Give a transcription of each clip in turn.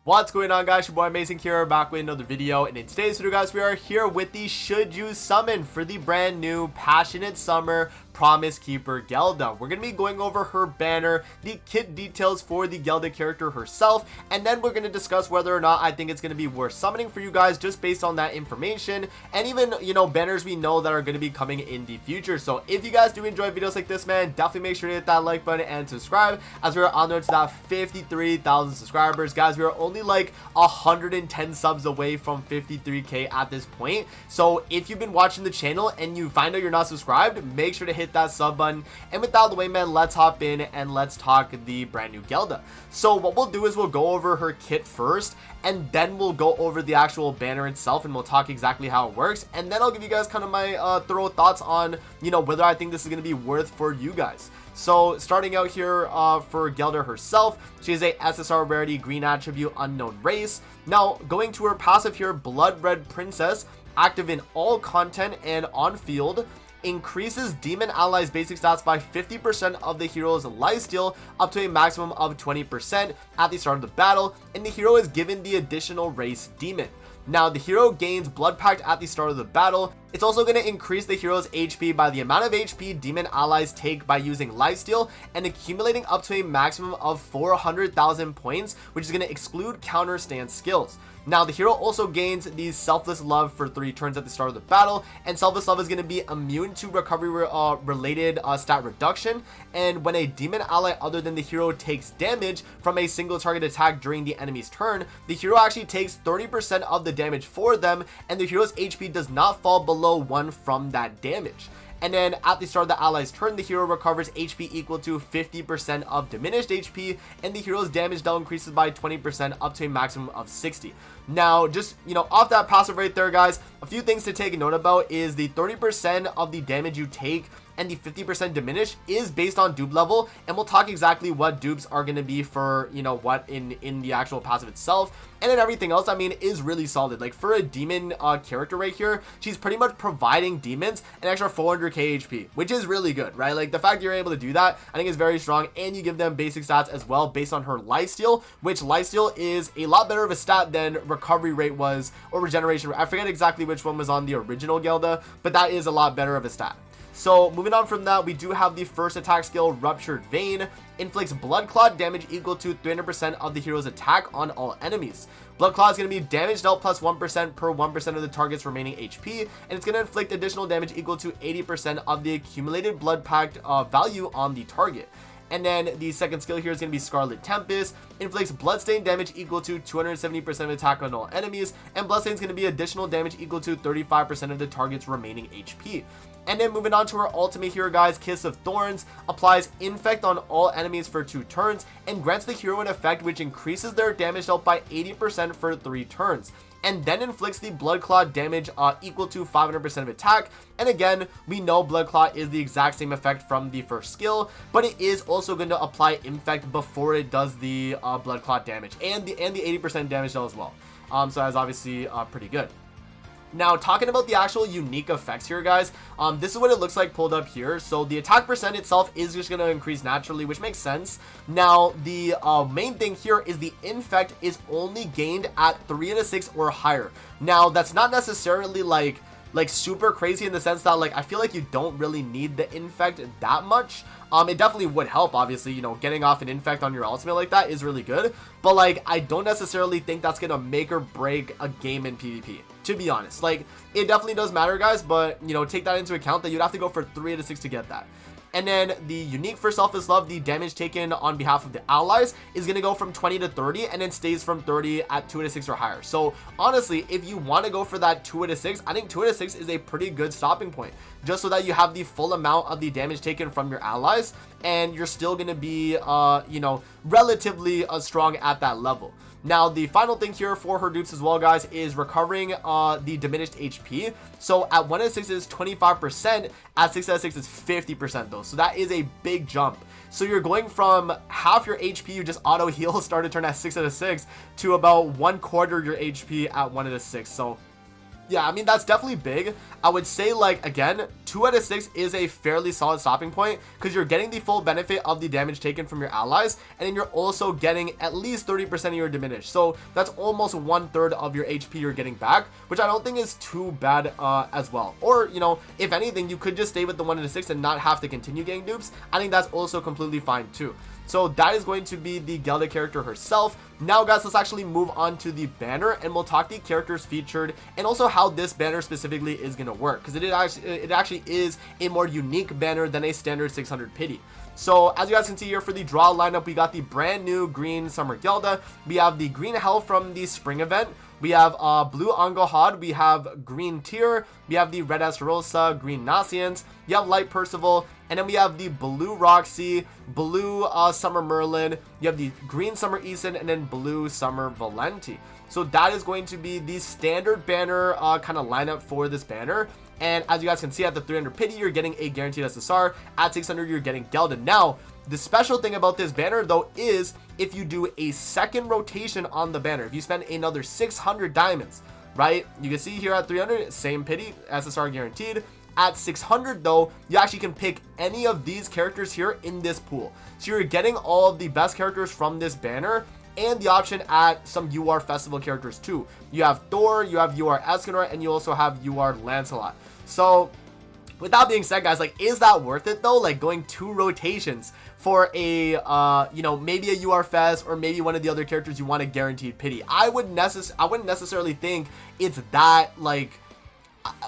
What's going on, guys? Your boy Amazing here, back with another video, and in today's video, guys, we are here with the Should You Summon for the brand new Passionate Summer Promise Keeper Gelda. We're going to be going over her banner, the kit details for the Gelda character herself, and then we're going to discuss whether or not I think it's going to be worth summoning for you guys just based on that information, and even, you know, banners we know that are going to be coming in the future. So if you guys do enjoy videos like this, man, definitely make sure to hit that like button and subscribe, as we're on there to that 53,000 subscribers. Guys, we are only like 110 subs away from 53k at this point. So if you've been watching the channel and you find out you're not subscribed, make sure to hit that sub button. And with that out of the way, man, let's hop in and let's talk the brand new Gelda. So what we'll do is we'll go over her kit first, and then we'll go over the actual banner itself, and we'll talk exactly how it works, and then I'll give you guys kind of my thorough thoughts on, you know, whether I think this is going to be worth for you guys. So starting out here for Gelda herself, she is a SSR rarity, green attribute, unknown race. Now going to her passive here, Blood Red Princess, active in all content and on field, increases demon allies basic stats by 50% of the hero's lifesteal up to a maximum of 20% at the start of the battle, and the hero is given the additional race demon. Now the hero gains Blood Pact at the start of the battle. It's also going to increase the hero's HP by the amount of HP demon allies take by using lifesteal, and accumulating up to a maximum of 400,000 points, which is going to exclude counter stance skills. Now the hero also gains the Selfless Love for 3 turns at the start of the battle, and Selfless Love is going to be immune to recovery related stat reduction, and when a demon ally other than the hero takes damage from a single target attack during the enemy's turn, the hero actually takes 30% of the damage for them, and the hero's HP does not fall below 1 from that damage. And then at the start of the ally's turn, the hero recovers HP equal to 50% of diminished HP, and the hero's damage dealt increases by 20% up to a maximum of 60. Now, just, you know, off that passive right there, guys, a few things to take note about is the 30% of the damage you take and the 50% diminish is based on dupe level, and we'll talk exactly what dupes are going to be for, you know, what in the actual passive itself. And then everything else, I mean, is really solid. Like for a demon character right here, she's pretty much providing demons an extra 400k HP, which is really good, right? Like the fact you're able to do that, I think is very strong, and you give them basic stats as well based on her lifesteal, which lifesteal is a lot better of a stat than recovery rate was, or regeneration. I forget exactly which one was on the original Gelda, but that is a lot better of a stat. So moving on from that, we do have the first attack skill, Ruptured Vein, inflicts blood clot damage equal to 300% of the hero's attack on all enemies. Blood clot is going to be damage dealt plus 1% per 1% of the target's remaining HP, and it's going to inflict additional damage equal to 80% of the accumulated blood pact value on the target. And then the second skill here is going to be Scarlet Tempest, inflicts bloodstain damage equal to 270% of attack on all enemies, and bloodstain is going to be additional damage equal to 35% of the target's remaining HP. And then moving on to her ultimate here, guys, Kiss of Thorns, applies Infect on all enemies for 2 turns, and grants the hero an effect which increases their damage dealt by 80% for 3 turns. And then inflicts the Blood Clot damage equal to 500% of attack. And again, we know Blood Clot is the exact same effect from the first skill, but it is also going to apply Infect before it does the Blood Clot damage, and the 80% damage dealt as well. So that's obviously pretty good. Now, talking about the actual unique effects here, guys, this is what it looks like pulled up here. So the attack percent itself is just going to increase naturally, which makes sense. Now, the main thing here is the infect is only gained at 3 out of 6 or higher. Now, that's not necessarily like super crazy in the sense that, like, I feel like you don't really need the infect that much. It definitely would help, obviously, you know, getting off an infect on your ultimate like that is really good, but like I don't necessarily think that's gonna make or break a game in PvP, to be honest. Like, it definitely does matter, guys, but you know, take that into account that you'd have to go for 3 out of 6 to get that. And then the unique for Selfless Love, the damage taken on behalf of the allies is going to go from 20 to 30, and then stays from 30 at 2 out of 6 or higher. So honestly, if you want to go for that 2 out of 6, I think 2 out of 6 is a pretty good stopping point, just so that you have the full amount of the damage taken from your allies, and you're still going to be, you know, relatively strong at that level. Now, the final thing here for her dupes as well, guys, is recovering the diminished HP. So at 1 out of 6 is 25%, at 6 out of 6 is 50% though. So that is a big jump. So you're going from half your HP you just auto heal start to turn at 6 out of 6 to about 1/4 your HP at 1 out of 6. So yeah, I mean, that's definitely big. I would say, like, again, 2 out of 6 is a fairly solid stopping point because you're getting the full benefit of the damage taken from your allies, and then you're also getting at least 30% of your diminish. So that's almost 1/3 of your HP you're getting back, which I don't think is too bad as well. Or, you know, if anything, you could just stay with the 1 out of 6 and not have to continue getting dupes. I think that's also completely fine too. So that is going to be the Gelda character herself. Now, guys, let's actually move on to the banner, and we'll talk the characters featured and also how this banner specifically is going to work, because it actually is a more unique banner than a standard 600 pity. So as you guys can see here, for the draw lineup, we got the brand new green Summer Gelda. We have the green Hell from the spring event. We have blue Angahad, we have green Tyr, we have the red Estarossa, green Nasians, you have light Percival, and then we have the blue Roxy, blue Summer Merlin, you have the green Summer Eason, and then blue Summer Valenti. So that is going to be the standard banner kind of lineup for this banner. And as you guys can see, at the 300 pity, you're getting a guaranteed SSR. At 600, you're getting Gelda. Now, the special thing about this banner, though, is if you do a second rotation on the banner, if you spend another 600 diamonds, right? You can see here at 300, same pity, SSR guaranteed. At 600, though, you actually can pick any of these characters here in this pool. So you're getting all of the best characters from this banner, and the option at some UR festival characters too. You have Thor, you have UR Escanor, and you also have UR Lancelot. So with that being said, guys, like, is that worth it though? Like, going 2 rotations for a you know, maybe a UR Fest or maybe one of the other characters you want a guaranteed pity. I wouldn't necessarily think it's that, like,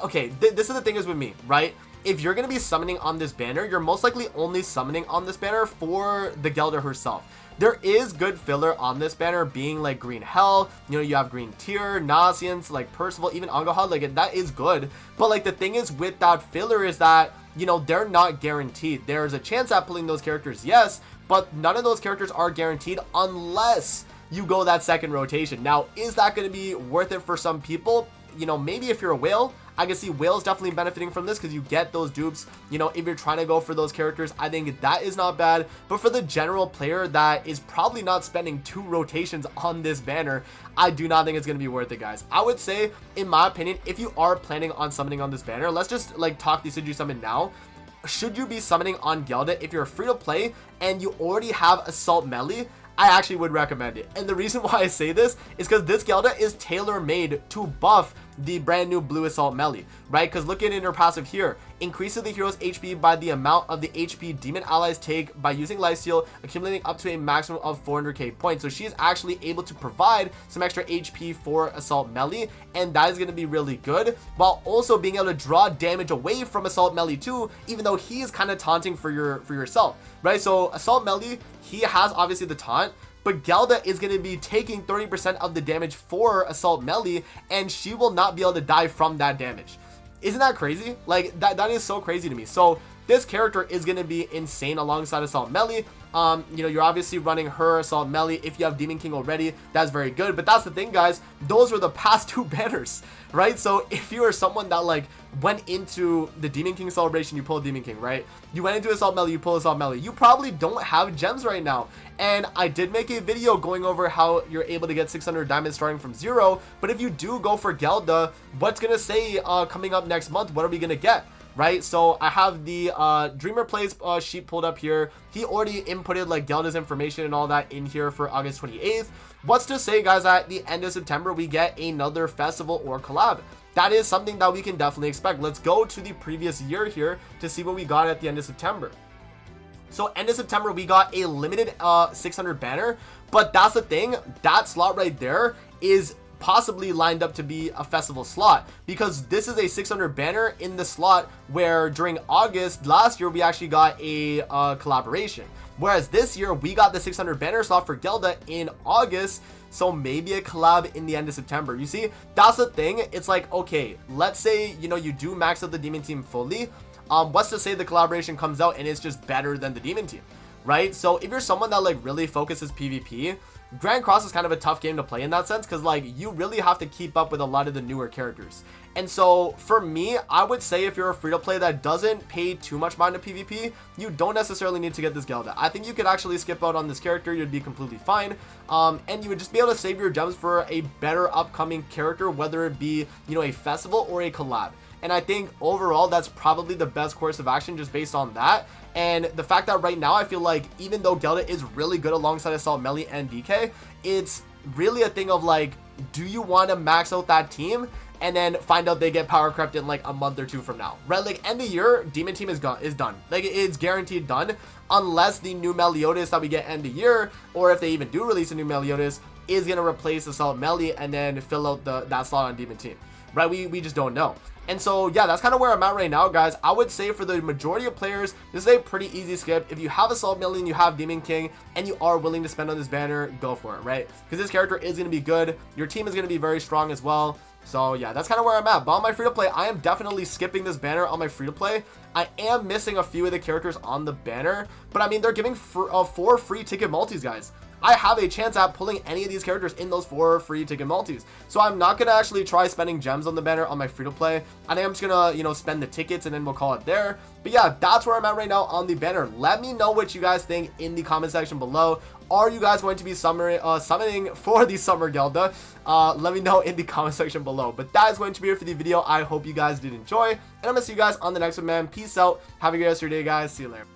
okay, this is the thing is with me, right? If you're going to be summoning on this banner, you're most likely only summoning on this banner for the Gelda herself. There is good filler on this banner, being like green Hell, you know, you have green Tyr, Nasians, like Percival, even Angahad, like that is good. But like the thing is with that filler is that, you know, they're not guaranteed. There's a chance at pulling those characters, yes, but none of those characters are guaranteed unless you go that second rotation. Now, is that going to be worth it for some people? You know, maybe if you're a whale, I can see whales definitely benefiting from this because you get those dupes. You know, if you're trying to go for those characters, I think that is not bad. But for the general player that is probably not spending 2 rotations on this banner, I do not think it's going to be worth it, guys. I would say, in my opinion, if you are planning on summoning on this banner, let's just like talk the should you summon now. Should you be summoning on Gelda if you're free to play and you already have Assault Melee? I actually would recommend it. And the reason why I say this is because this Gelda is tailor-made to buff the brand new blue Assault Melee, right? Because look at in her passive here, increases the hero's HP by the amount of the HP demon allies take by using lifesteal, accumulating up to a maximum of 400k points. So she's actually able to provide some extra HP for Assault Melee, and that is going to be really good, while also being able to draw damage away from Assault Melee too, even though he is kind of taunting for yourself, right? So Assault Melee, he has obviously the taunt, but Gelda is going to be taking 30% of the damage for Assault Melee, and she will not be able to die from that damage. Isn't that crazy? Like, that is so crazy to me. So this character is going to be insane alongside Assault Melee. You know, you're obviously running her Assault Melee. If you have Demon King already, that's very good. But that's the thing, guys. Those were the past 2 banners, right? So if you are someone that like went into the Demon King celebration, you pull Demon King, right? You went into Assault Melee, you pull Assault Melee. You probably don't have gems right now. And I did make a video going over how you're able to get 600 diamonds starting from 0. But if you do go for Gelda, what's going to say coming up next month? What are we going to get? Right, so I have the Dreamer Plays sheet pulled up here. He already inputted like Gelda's information and all that in here for August 28th. What's to say, guys, at the end of September we get another festival or collab? That is something that we can definitely expect. Let's go to the previous year here to see what we got at the end of September. So end of September we got a limited 600 banner, but that's the thing, that slot right there is possibly lined up to be a festival slot, because this is a 600 banner in the slot where during August last year we actually got a collaboration, whereas this year we got the 600 banner slot for Gelda in August, so maybe a collab in the end of September. You see, that's the thing. It's like, okay, let's say, you know, you do max out the demon team fully, what's to say the collaboration comes out and it's just better than the demon team, right? So if you're someone that like really focuses PvP, Grand Cross is kind of a tough game to play in that sense, because like you really have to keep up with a lot of the newer characters. And so for me, I would say if you're a free-to-play that doesn't pay too much mind to PvP, you don't necessarily need to get this Gelda. I think you could actually skip out on this character. You'd be completely fine. And you would just be able to save your gems for a better upcoming character, whether it be, you know, a festival or a collab. And I think overall, that's probably the best course of action just based on that. And the fact that right now, I feel like even though Gelda is really good alongside Assault Melee and DK, it's really a thing of like, do you want to max out that team and then find out they get power crept in like a month or two from now, right? Like end of year, Demon Team is done. Like it's guaranteed done, unless the new Meliodas that we get end of year, or if they even do release a new Meliodas, is going to replace Assault Melee and then fill out that slot on Demon Team, right? We just don't know. And so yeah, that's kind of where I'm at right now, guys. I would say for the majority of players, this is a pretty easy skip. If you have Assault Melee and you have Demon King and you are willing to spend on this banner, go for it, right? Because this character is going to be good. Your team is going to be very strong as well. So yeah, that's kind of where I'm at. But on my free-to-play, I am definitely skipping this banner on my free-to-play. I am missing a few of the characters on the banner, but I mean, they're giving 4 free ticket multis, guys. I have a chance at pulling any of these characters in those 4 free ticket multis. So I'm not going to actually try spending gems on the banner on my free-to-play. I think I'm just going to, you know, spend the tickets and then we'll call it there. But yeah, that's where I'm at right now on the banner. Let me know what you guys think in the comment section below. Are you guys going to be summoning for the Summer Gelda? Let me know in the comment section below. But that is going to be it for the video. I hope you guys did enjoy. And I'm going to see you guys on the next one, man. Peace out. Have a good rest of your day, guys. See you later.